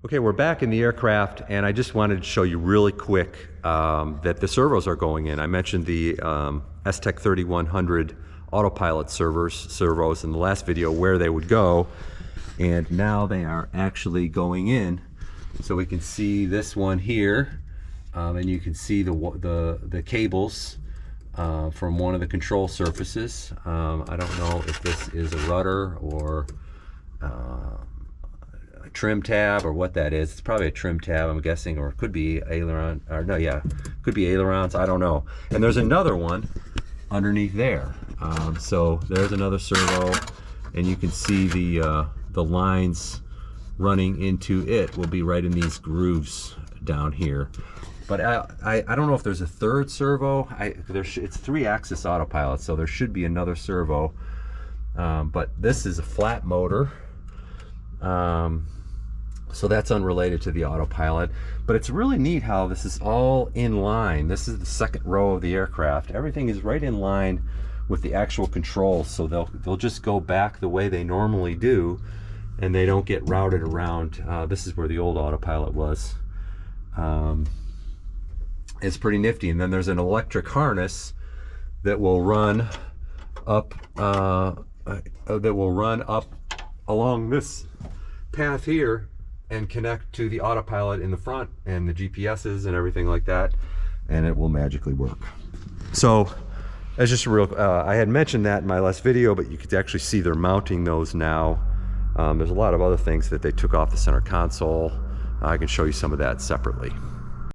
Okay, we're back in the aircraft, and I just wanted to show you really quick that the servos are going in. I mentioned the S-TEC 3100 Autopilot servos in the last video where they would go, and now they are actually going in. So we can see this one here, and you can see the cables from one of the control surfaces. I don't know if this is a rudder or trim tab or what that is. It's probably a trim tab, I'm guessing, or it could be aileron, or no, yeah, could be ailerons, I don't know. And there's another one underneath there. So there's another servo, and you can see the lines running into it will be right in these grooves down here. But I don't know if there's a third servo. It's 3-axis autopilot, so there should be another servo. But this is a flat motor. So that's unrelated to the autopilot, but it's really neat how this is all in line. This is the second row of the aircraft. Everything is right in line with the actual controls, so they'll just go back the way they normally do, and they don't get routed around. This is where the old autopilot was. It's pretty nifty. And then there's an electric harness that will run up along this path here and connect to the autopilot in the front and the GPSs and everything like that, and it will magically work. So that's just a real, I had mentioned that in my last video, but you could actually see they're mounting those now. There's a lot of other things that they took off the center console. I can show you some of that separately.